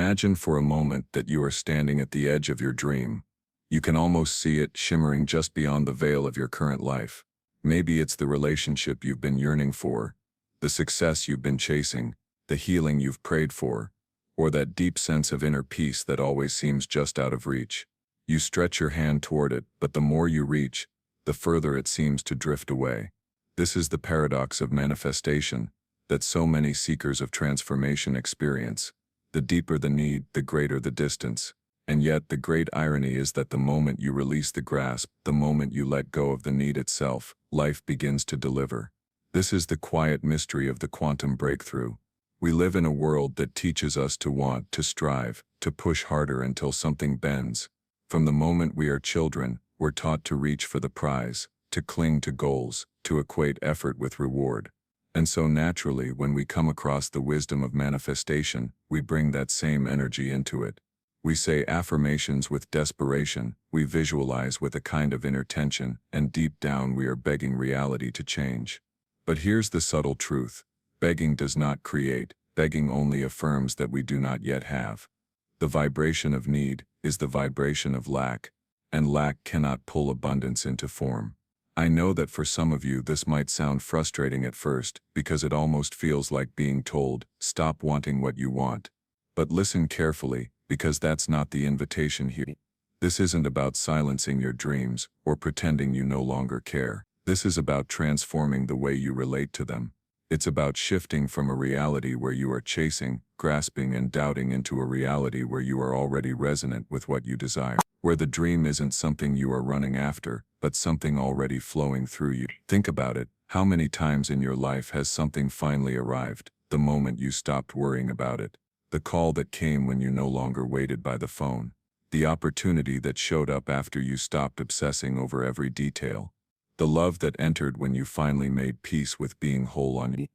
Imagine for a moment that you are standing at the edge of your dream. You can almost see it shimmering just beyond the veil of your current life. Maybe it's the relationship you've been yearning for, the success you've been chasing, the healing you've prayed for, or that deep sense of inner peace that always seems just out of reach. You stretch your hand toward it, but the more you reach, the further it seems to drift away. This is the paradox of manifestation that so many seekers of transformation experience. The deeper the need, the greater the distance. And yet the great irony is that the moment you release the grasp, the moment you let go of the need itself, life begins to deliver. This is the quiet mystery of the quantum breakthrough. We live in a world that teaches us to want, to strive, to push harder until something bends. From the moment we are children, we're taught to reach for the prize, to cling to goals, to equate effort with reward. And so naturally, when we come across the wisdom of manifestation, we bring that same energy into it. We say affirmations with desperation, we visualize with a kind of inner tension, and deep down we are begging reality to change. But here's the subtle truth. Begging does not create, begging only affirms that we do not yet have. The vibration of need is the vibration of lack, and lack cannot pull abundance into form. I know that for some of you this might sound frustrating at first, because it almost feels like being told, stop wanting what you want. But listen carefully, because that's not the invitation here. This isn't about silencing your dreams, or pretending you no longer care. This is about transforming the way you relate to them. It's about shifting from a reality where you are chasing, grasping, and doubting into a reality where you are already resonant with what you desire. Where the dream isn't something you are running after, but something already flowing through you. Think about it. How many times in your life has something finally arrived, the moment you stopped worrying about it? The call that came when you no longer waited by the phone. The opportunity that showed up after you stopped obsessing over every detail. The love that entered when you finally made peace with being whole on you.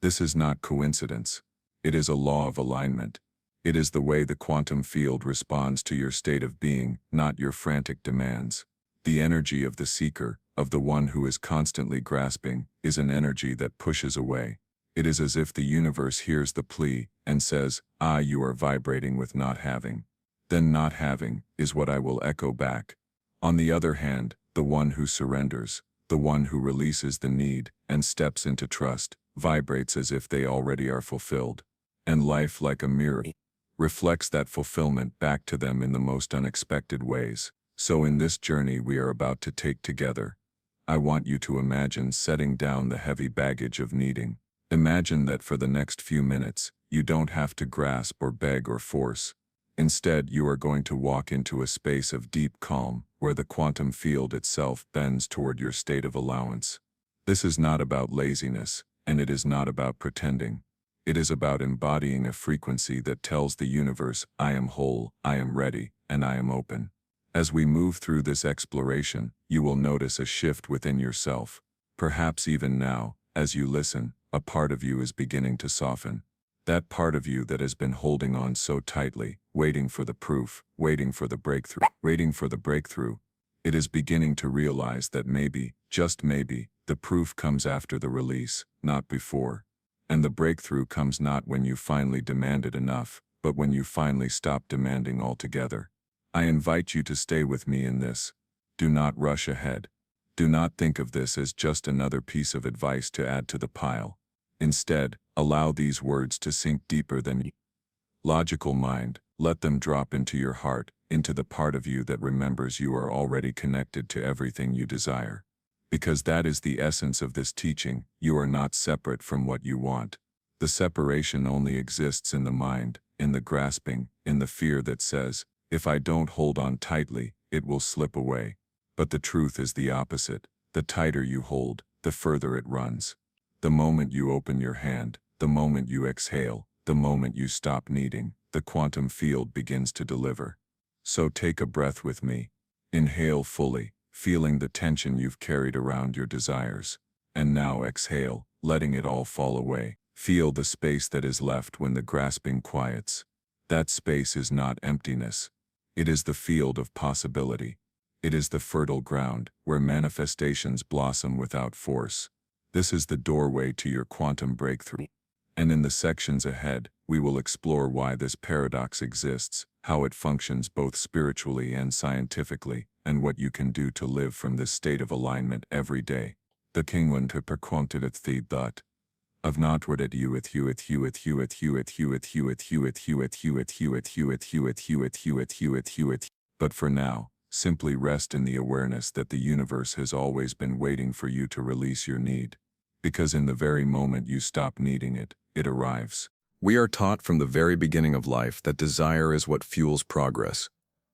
This is not coincidence. It is a law of alignment. It is the way the quantum field responds to your state of being, not your frantic demands. The energy of the seeker, of the one who is constantly grasping, is an energy that pushes away. It is as if the universe hears the plea and says, you are vibrating with not having. Then not having is what I will echo back. On the other hand, the one who surrenders, the one who releases the need and steps into trust, vibrates as if they already are fulfilled. And life, like a mirror, reflects that fulfillment back to them in the most unexpected ways. So in this journey we are about to take together, I want you to imagine setting down the heavy baggage of needing. Imagine that for the next few minutes, you don't have to grasp or beg or force. Instead, you are going to walk into a space of deep calm, where the quantum field itself bends toward your state of allowance. This is not about laziness, and it is not about pretending. It is about embodying a frequency that tells the universe, I am whole, I am ready, and I am open. As we move through this exploration, you will notice a shift within yourself. Perhaps even now, as you listen, a part of you is beginning to soften. That part of you that has been holding on so tightly, waiting for the proof, waiting for the breakthrough. It is beginning to realize that maybe, just maybe, the proof comes after the release, not before. And the breakthrough comes not when you finally demanded enough, but when you finally stop demanding altogether. I invite you to stay with me in this. Do not rush ahead. Do not think of this as just another piece of advice to add to the pile. Instead, allow these words to sink deeper than your logical mind. Let them drop into your heart, into the part of you that remembers you are already connected to everything you desire. Because that is the essence of this teaching. You are not separate from what you want. The separation only exists in the mind, in the grasping, in the fear that says, if I don't hold on tightly, it will slip away. But the truth is the opposite. The tighter you hold, the further it runs. The moment you open your hand, the moment you exhale, the moment you stop needing, the quantum field begins to deliver. So take a breath with me. Inhale fully, feeling the tension you've carried around your desires. And now exhale, letting it all fall away. Feel the space that is left when the grasping quiets. That space is not emptiness. It is the field of possibility. It is the fertile ground where manifestations blossom without force. This is the doorway to your quantum breakthrough. And in the sections ahead, we will explore why this paradox exists, how it functions both spiritually and scientifically, and what you can do to live from this state of alignment every day. The Kingwin to perquanted at the thought of not what at you at you at you at you at you at you at you at you at you at you at you at you at you at you at you at you at you at. But for now, simply rest in the awareness that the universe has always been waiting for you to release your need. Because in the very moment you stop needing it, it arrives. We are taught from the very beginning of life that desire is what fuels progress.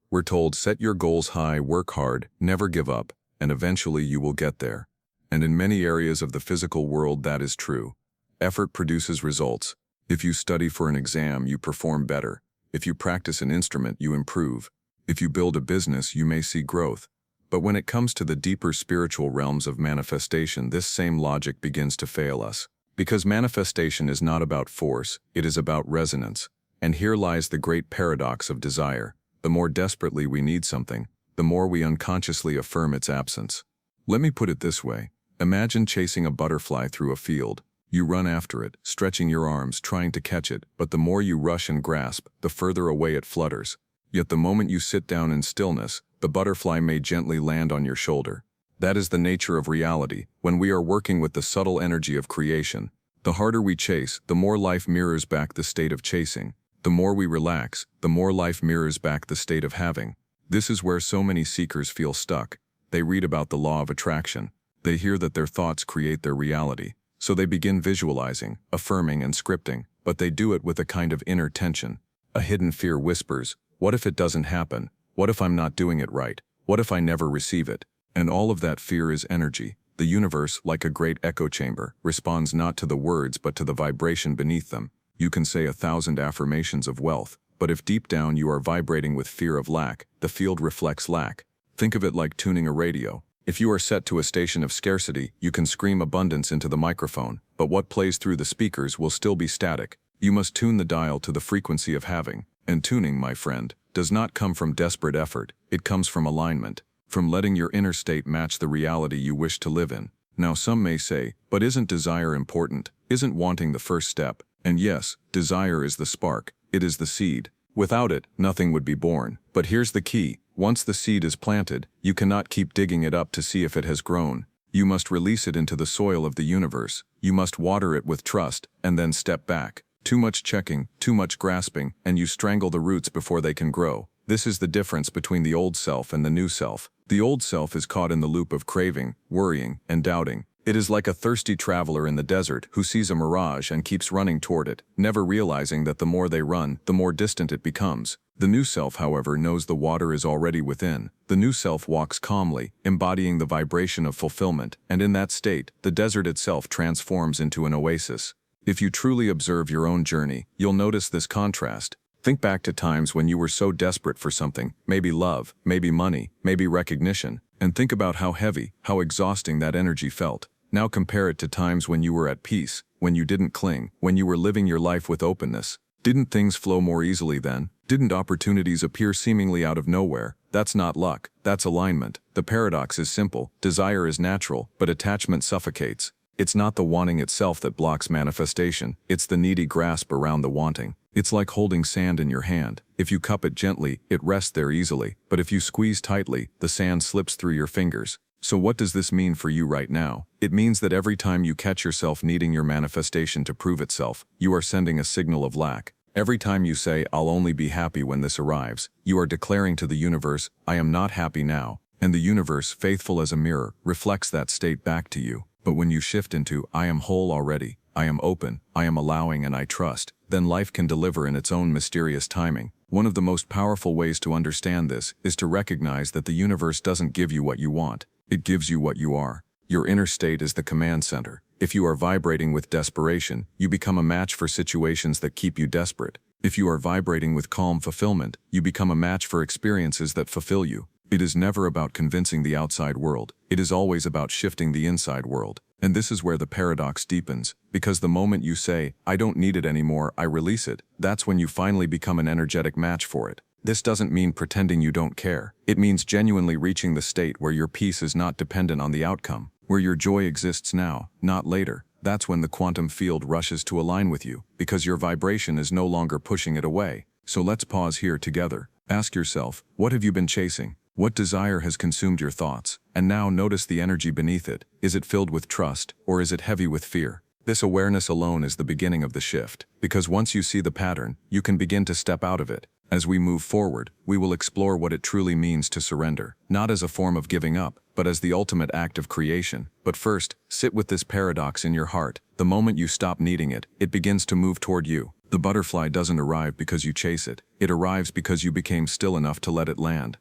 We're told set your goals high, work hard, never give up, and eventually you will get there. And in many areas of the physical world that is true. Effort produces results. If you study for an exam, you perform better. If you practice an instrument, you improve. If you build a business, you may see growth. But when it comes to the deeper spiritual realms of manifestation, this same logic begins to fail us. Because manifestation is not about force, it is about resonance. And here lies the great paradox of desire. The more desperately we need something, the more we unconsciously affirm its absence. Let me put it this way. Imagine chasing a butterfly through a field. You run after it, stretching your arms, trying to catch it, but the more you rush and grasp, the further away it flutters. Yet the moment you sit down in stillness, the butterfly may gently land on your shoulder. That is the nature of reality, when we are working with the subtle energy of creation. The harder we chase, the more life mirrors back the state of chasing. The more we relax, the more life mirrors back the state of having. This is where so many seekers feel stuck. They read about the law of attraction. They hear that their thoughts create their reality. So they begin visualizing, affirming, and scripting, but they do it with a kind of inner tension. A hidden fear whispers, what if it doesn't happen? What if I'm not doing it right? What if I never receive it? And all of that fear is energy. The universe, like a great echo chamber, responds not to the words but to the vibration beneath them. You can say 1,000 affirmations of wealth, but if deep down you are vibrating with fear of lack, the field reflects lack. Think of it like tuning a radio. If you are set to a station of scarcity, you can scream abundance into the microphone, but what plays through the speakers will still be static. You must tune the dial to the frequency of having. And tuning, my friend, does not come from desperate effort, it comes from alignment, from letting your inner state match the reality you wish to live in. Now some may say, but isn't desire important? Isn't wanting the first step? And yes, desire is the spark, it is the seed. Without it, nothing would be born. But here's the key. Once the seed is planted, you cannot keep digging it up to see if it has grown. You must release it into the soil of the universe. You must water it with trust, and then step back. Too much checking, too much grasping, and you strangle the roots before they can grow. This is the difference between the old self and the new self. The old self is caught in the loop of craving, worrying, and doubting. It is like a thirsty traveler in the desert who sees a mirage and keeps running toward it, never realizing that the more they run, the more distant it becomes. The new self, however, knows the water is already within. The new self walks calmly, embodying the vibration of fulfillment, and in that state, the desert itself transforms into an oasis. If you truly observe your own journey, you'll notice this contrast. Think back to times when you were so desperate for something, maybe love, maybe money, maybe recognition, and think about how heavy, how exhausting that energy felt. Now compare it to times when you were at peace, when you didn't cling, when you were living your life with openness. Didn't things flow more easily then? Didn't opportunities appear seemingly out of nowhere? That's not luck, that's alignment. The paradox is simple. Desire is natural, but attachment suffocates. It's not the wanting itself that blocks manifestation, it's the needy grasp around the wanting. It's like holding sand in your hand. If you cup it gently, it rests there easily, but if you squeeze tightly, the sand slips through your fingers. So what does this mean for you right now? It means that every time you catch yourself needing your manifestation to prove itself, you are sending a signal of lack. Every time you say, I'll only be happy when this arrives, you are declaring to the universe, I am not happy now. And the universe, faithful as a mirror, reflects that state back to you. But when you shift into, I am whole already, I am open, I am allowing, and I trust, then life can deliver in its own mysterious timing. One of the most powerful ways to understand this is to recognize that the universe doesn't give you what you want. It gives you what you are. Your inner state is the command center. If you are vibrating with desperation, you become a match for situations that keep you desperate. If you are vibrating with calm fulfillment, you become a match for experiences that fulfill you. It is never about convincing the outside world. It is always about shifting the inside world. And this is where the paradox deepens, because the moment you say, I don't need it anymore, I release it, that's when you finally become an energetic match for it. This doesn't mean pretending you don't care. It means genuinely reaching the state where your peace is not dependent on the outcome, where your joy exists now, not later. That's when the quantum field rushes to align with you, because your vibration is no longer pushing it away. So let's pause here together. Ask yourself, what have you been chasing? What desire has consumed your thoughts? And now notice the energy beneath it. Is it filled with trust, or is it heavy with fear? This awareness alone is the beginning of the shift, because once you see the pattern, you can begin to step out of it. As we move forward, we will explore what it truly means to surrender, not as a form of giving up, but as the ultimate act of creation. But first, sit with this paradox in your heart. The moment you stop needing it, it begins to move toward you. The butterfly doesn't arrive because you chase it. It arrives because you became still enough to let it land.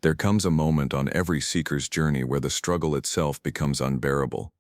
There comes a moment on every seeker's journey where the struggle itself becomes unbearable.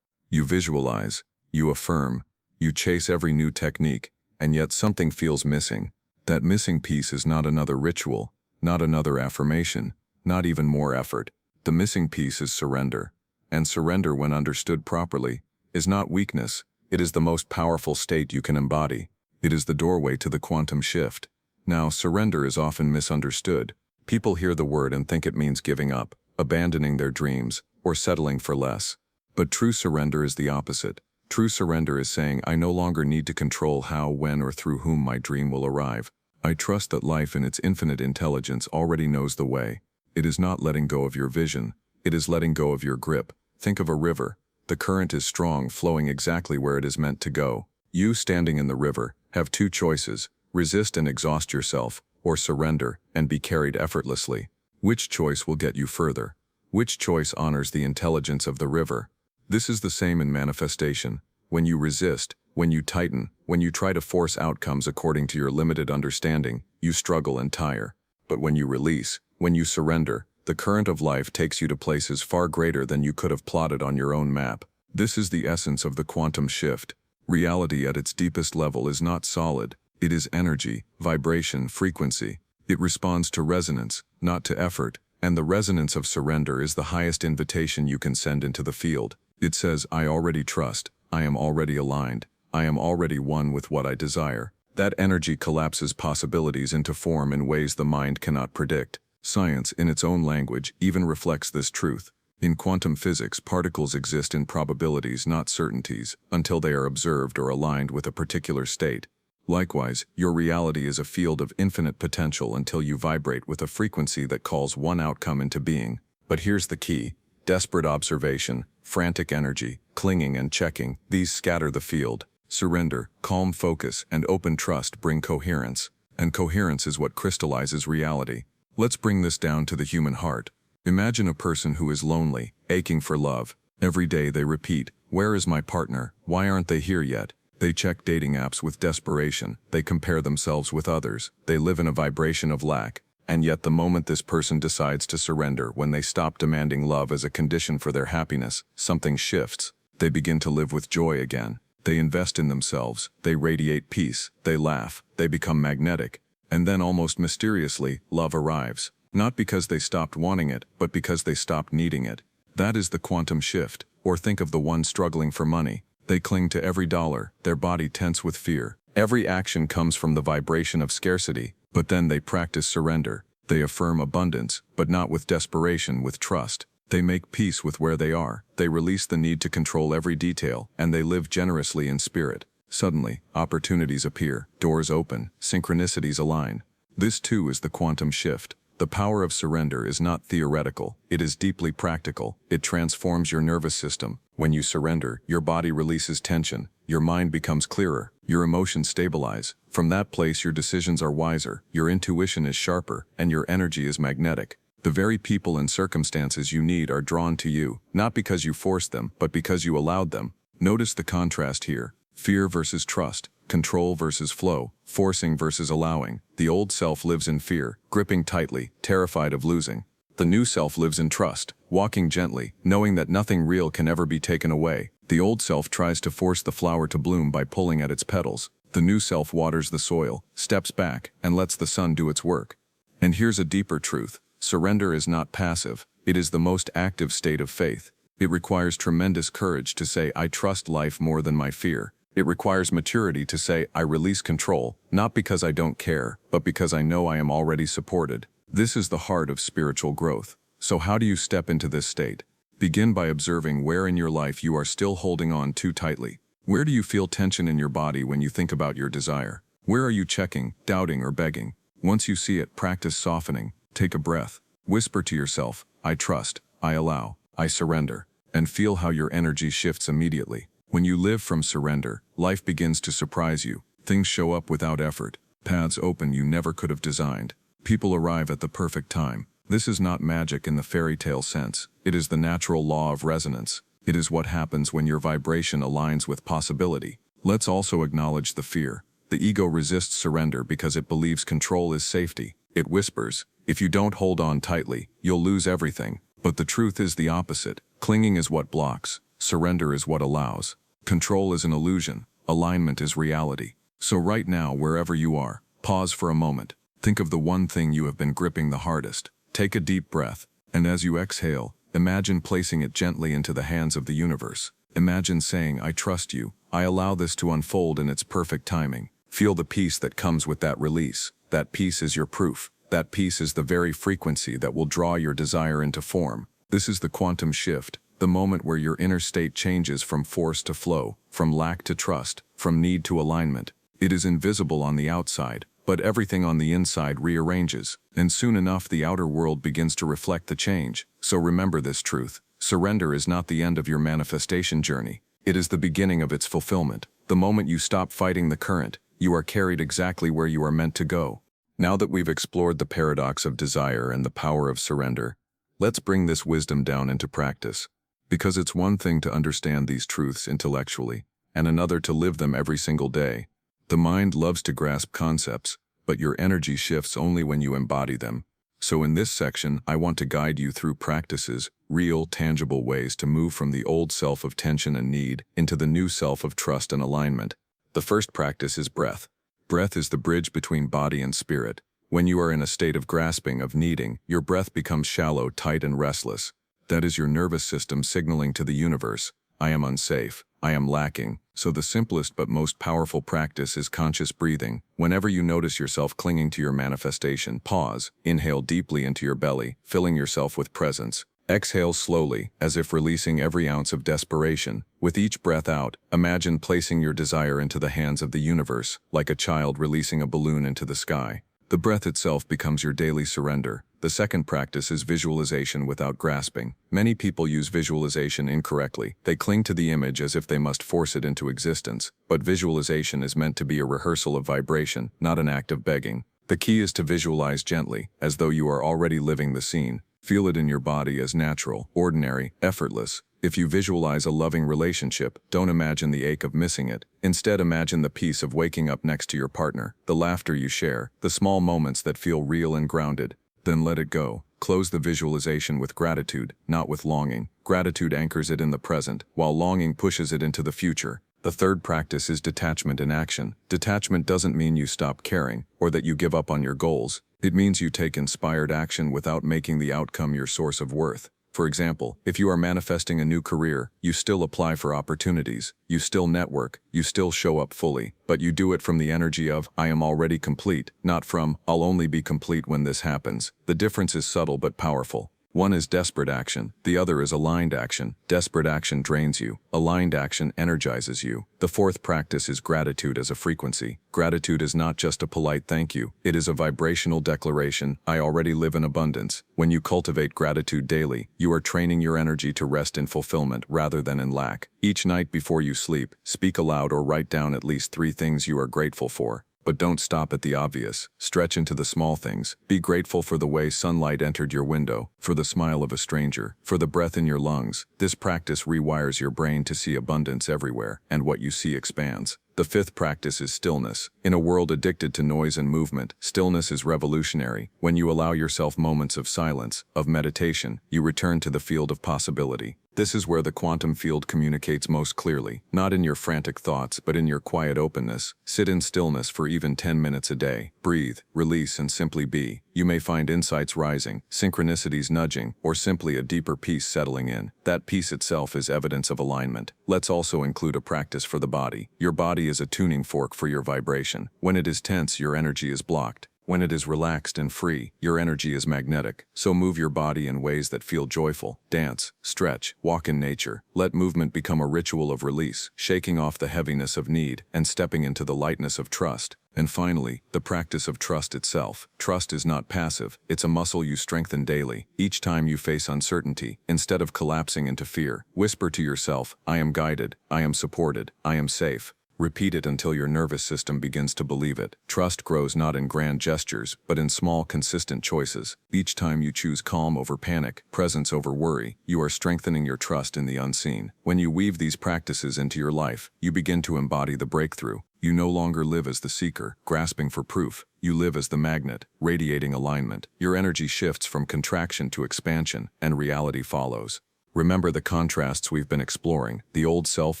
You visualize, you affirm, you chase every new technique, and yet something feels missing. That missing piece is not another ritual, not another affirmation, not even more effort. The missing piece is surrender. And surrender, when understood properly, is not weakness. It is the most powerful state you can embody. It is the doorway to the quantum shift. Now, surrender is often misunderstood. People hear the word and think it means giving up, abandoning their dreams, or settling for less. But true surrender is the opposite. True surrender is saying, I no longer need to control how, when, or through whom my dream will arrive. I trust that life in its infinite intelligence already knows the way. It is not letting go of your vision. It is letting go of your grip. Think of a river. The current is strong, flowing exactly where it is meant to go. You, standing in the river, have two choices: resist and exhaust yourself, or surrender and be carried effortlessly. Which choice will get you further? Which choice honors the intelligence of the river? This is the same in manifestation. When you resist, when you tighten, when you try to force outcomes according to your limited understanding, you struggle and tire. But when you release, when you surrender, the current of life takes you to places far greater than you could have plotted on your own map. This is the essence of the quantum shift. Reality at its deepest level is not solid. It is energy, vibration, frequency. It responds to resonance, not to effort. And the resonance of surrender is the highest invitation you can send into the field. It says, I already trust. I am already aligned. I am already one with what I desire. That energy collapses possibilities into form in ways the mind cannot predict. Science, in its own language, even reflects this truth. In quantum physics, particles exist in probabilities, not certainties, until they are observed or aligned with a particular state. Likewise, your reality is a field of infinite potential until you vibrate with a frequency that calls one outcome into being. But here's the key. Desperate observation, frantic energy, clinging and checking, these scatter the field. Surrender, calm focus, and open trust bring coherence. And coherence is what crystallizes reality. Let's bring this down to the human heart. Imagine a person who is lonely, aching for love. Every day they repeat, where is my partner? Why aren't they here yet? They check dating apps with desperation. They compare themselves with others. They live in a vibration of lack. And yet the moment this person decides to surrender, when they stop demanding love as a condition for their happiness, something shifts. They begin to live with joy again. They invest in themselves. They radiate peace. They laugh. They become magnetic. And then almost mysteriously, love arrives. Not because they stopped wanting it, but because they stopped needing it. That is the quantum shift. Or think of the one struggling for money. They cling to every dollar, their body tense with fear. Every action comes from the vibration of scarcity, but then they practice surrender. They affirm abundance, but not with desperation, with trust. They make peace with where they are. They release the need to control every detail, and they live generously in spirit. Suddenly, opportunities appear, doors open, synchronicities align. This too is the quantum shift. The power of surrender is not theoretical, it is deeply practical. It transforms your nervous system. When you surrender, your body releases tension, your mind becomes clearer, your emotions stabilize. From that place your decisions are wiser, your intuition is sharper, and your energy is magnetic. The very people and circumstances you need are drawn to you, not because you forced them, but because you allowed them. Notice the contrast here. Fear versus trust, control versus flow, forcing versus allowing. The old self lives in fear, gripping tightly, terrified of losing. The new self lives in trust, walking gently, knowing that nothing real can ever be taken away. The old self tries to force the flower to bloom by pulling at its petals. The new self waters the soil, steps back, and lets the sun do its work. And here's a deeper truth. Surrender is not passive. It is the most active state of faith. It requires tremendous courage to say, I trust life more than my fear. It requires maturity to say, I release control, not because I don't care, but because I know I am already supported. This is the heart of spiritual growth. So how do you step into this state? Begin by observing where in your life you are still holding on too tightly. Where do you feel tension in your body when you think about your desire? Where are you checking, doubting, or begging? Once you see it, practice softening. Take a breath. Whisper to yourself, I trust, I allow, I surrender, and feel how your energy shifts immediately. When you live from surrender, life begins to surprise you. Things show up without effort. Paths open you never could have designed. People arrive at the perfect time. This is not magic in the fairy tale sense. It is the natural law of resonance. It is what happens when your vibration aligns with possibility. Let's also acknowledge the fear. The ego resists surrender because it believes control is safety. It whispers, if you don't hold on tightly, you'll lose everything. But the truth is the opposite. Clinging is what blocks. Surrender is what allows. Control is an illusion. Alignment is reality. So right now, wherever you are, pause for a moment. Think of the one thing you have been gripping the hardest. Take a deep breath, and as you exhale, imagine placing it gently into the hands of the universe. Imagine saying, I trust you. I allow this to unfold in its perfect timing. Feel the peace that comes with that release. That peace is your proof. That peace is the very frequency that will draw your desire into form. This is the quantum shift, the moment where your inner state changes from force to flow, from lack to trust, from need to alignment. It is invisible on the outside, but everything on the inside rearranges, and soon enough the outer world begins to reflect the change. So remember this truth. Surrender is not the end of your manifestation journey. It is the beginning of its fulfillment. The moment you stop fighting the current, you are carried exactly where you are meant to go. Now that we've explored the paradox of desire and the power of surrender, let's bring this wisdom down into practice. Because it's one thing to understand these truths intellectually, and another to live them every single day. The mind loves to grasp concepts, but your energy shifts only when you embody them. So in this section, I want to guide you through practices, real, tangible ways to move from the old self of tension and need into the new self of trust and alignment. The first practice is breath. Breath is the bridge between body and spirit. When you are in a state of grasping, of needing, your breath becomes shallow, tight, and restless. That is your nervous system signaling to the universe, I am unsafe, I am lacking. So the simplest but most powerful practice is conscious breathing. Whenever you notice yourself clinging to your manifestation, pause, inhale deeply into your belly, filling yourself with presence. Exhale slowly, as if releasing every ounce of desperation. With each breath out, imagine placing your desire into the hands of the universe, like a child releasing a balloon into the sky. The breath itself becomes your daily surrender. The second practice is visualization without grasping. Many people use visualization incorrectly. They cling to the image as if they must force it into existence. But visualization is meant to be a rehearsal of vibration, not an act of begging. The key is to visualize gently, as though you are already living the scene. Feel it in your body as natural, ordinary, effortless. If you visualize a loving relationship, don't imagine the ache of missing it. Instead, imagine the peace of waking up next to your partner, the laughter you share, the small moments that feel real and grounded. Then let it go. Close the visualization with gratitude, not with longing. Gratitude anchors it in the present, while longing pushes it into the future. The third practice is detachment in action. Detachment doesn't mean you stop caring, or that you give up on your goals. It means you take inspired action without making the outcome your source of worth. For example, if you are manifesting a new career, you still apply for opportunities, you still network, you still show up fully, but you do it from the energy of, I am already complete, not from, I'll only be complete when this happens. The difference is subtle but powerful. One is desperate action, the other is aligned action. Desperate action drains you, aligned action energizes you. The fourth practice is gratitude as a frequency. Gratitude is not just a polite thank you, it is a vibrational declaration, I already live in abundance. When you cultivate gratitude daily, you are training your energy to rest in fulfillment rather than in lack. Each night before you sleep, speak aloud or write down at least 3 things you are grateful for. But don't stop at the obvious. Stretch into the small things. Be grateful for the way sunlight entered your window, for the smile of a stranger, for the breath in your lungs. This practice rewires your brain to see abundance everywhere, and what you see expands. The fifth practice is stillness. In a world addicted to noise and movement, stillness is revolutionary. When you allow yourself moments of silence, of meditation, you return to the field of possibility. This is where the quantum field communicates most clearly, not in your frantic thoughts, but in your quiet openness. Sit in stillness for even 10 minutes a day. Breathe, release, and simply be. You may find insights rising, synchronicities nudging, or simply a deeper peace settling in. That peace itself is evidence of alignment. Let's also include a practice for the body. Your body is a tuning fork for your vibration. When it is tense, your energy is blocked. When it is relaxed and free, your energy is magnetic, so move your body in ways that feel joyful. Dance, stretch, walk in nature. Let movement become a ritual of release, shaking off the heaviness of need and stepping into the lightness of trust. And finally, the practice of trust itself. Trust is not passive, it's a muscle you strengthen daily. Each time you face uncertainty, instead of collapsing into fear, whisper to yourself, I am guided, I am supported, I am safe. Repeat it until your nervous system begins to believe it. Trust grows not in grand gestures, but in small, consistent choices. Each time you choose calm over panic, presence over worry, you are strengthening your trust in the unseen. When you weave these practices into your life, you begin to embody the breakthrough. You no longer live as the seeker, grasping for proof. You live as the magnet, radiating alignment. Your energy shifts from contraction to expansion, and reality follows. Remember the contrasts we've been exploring, the old self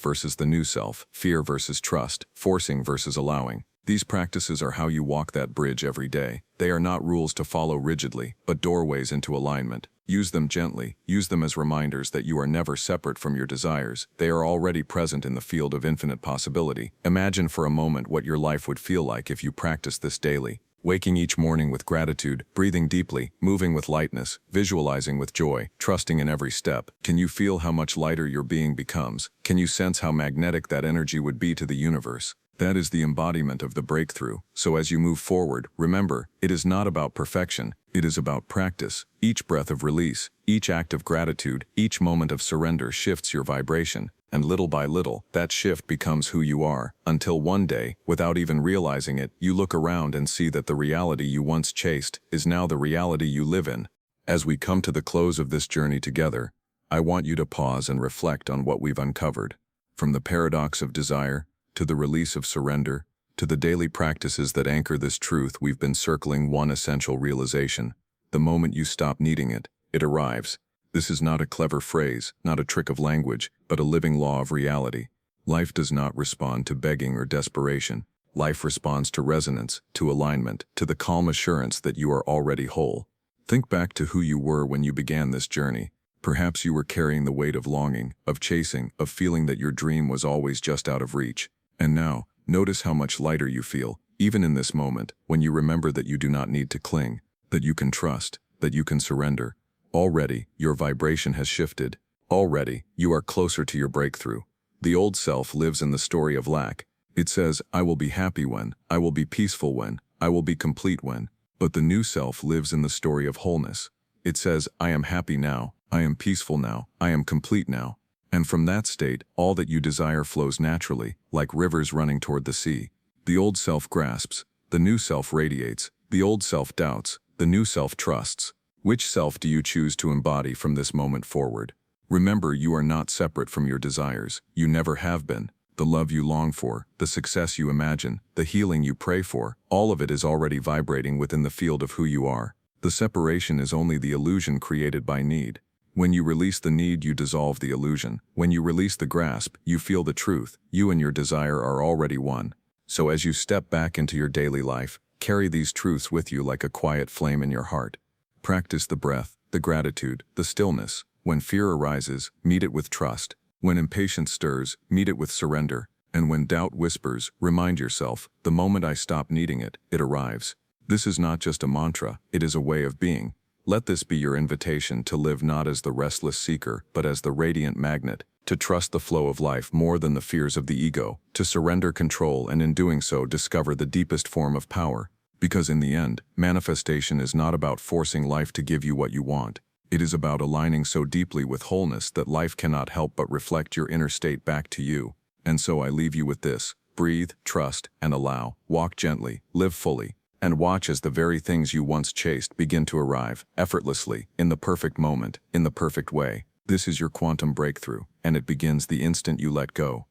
versus the new self, fear versus trust, forcing versus allowing. These practices are how you walk that bridge every day. They are not rules to follow rigidly, but doorways into alignment. Use them gently, use them as reminders that you are never separate from your desires. They are already present in the field of infinite possibility. Imagine for a moment what your life would feel like if you practiced this daily. Waking each morning with gratitude, breathing deeply, moving with lightness, visualizing with joy, trusting in every step. Can you feel how much lighter your being becomes? Can you sense how magnetic that energy would be to the universe? That is the embodiment of the breakthrough. So as you move forward, remember, it is not about perfection, it is about practice. Each breath of release, each act of gratitude, each moment of surrender shifts your vibration. And little by little, that shift becomes who you are, until one day, without even realizing it, you look around and see that the reality you once chased is now the reality you live in. As we come to the close of this journey together, I want you to pause and reflect on what we've uncovered. From the paradox of desire, to the release of surrender, to the daily practices that anchor this truth, we've been circling one essential realization. The moment you stop needing it, it arrives. This is not a clever phrase, not a trick of language, but a living law of reality. Life does not respond to begging or desperation. Life responds to resonance, to alignment, to the calm assurance that you are already whole. Think back to who you were when you began this journey. Perhaps you were carrying the weight of longing, of chasing, of feeling that your dream was always just out of reach. And now, notice how much lighter you feel, even in this moment, when you remember that you do not need to cling, that you can trust, that you can surrender. Already, your vibration has shifted. Already, you are closer to your breakthrough. The old self lives in the story of lack. It says, I will be happy when, I will be peaceful when, I will be complete when. But the new self lives in the story of wholeness. It says, I am happy now, I am peaceful now, I am complete now. And from that state, all that you desire flows naturally, like rivers running toward the sea. The old self grasps, the new self radiates, the old self doubts, the new self trusts. Which self do you choose to embody from this moment forward? Remember, you are not separate from your desires. You never have been. The love you long for, the success you imagine, the healing you pray for, all of it is already vibrating within the field of who you are. The separation is only the illusion created by need. When you release the need, you dissolve the illusion. When you release the grasp, you feel the truth. You and your desire are already one. So as you step back into your daily life, carry these truths with you like a quiet flame in your heart. Practice the breath, the gratitude, the stillness. When fear arises, meet it with trust. When impatience stirs, meet it with surrender. And when doubt whispers, remind yourself, the moment I stop needing it, it arrives. This is not just a mantra, it is a way of being. Let this be your invitation to live not as the restless seeker, but as the radiant magnet, to trust the flow of life more than the fears of the ego, to surrender control and in doing so discover the deepest form of power. Because in the end, manifestation is not about forcing life to give you what you want. It is about aligning so deeply with wholeness that life cannot help but reflect your inner state back to you. And so I leave you with this: breathe, trust, and allow. Walk gently, live fully, and watch as the very things you once chased begin to arrive, effortlessly, in the perfect moment, in the perfect way. This is your quantum breakthrough, and it begins the instant you let go.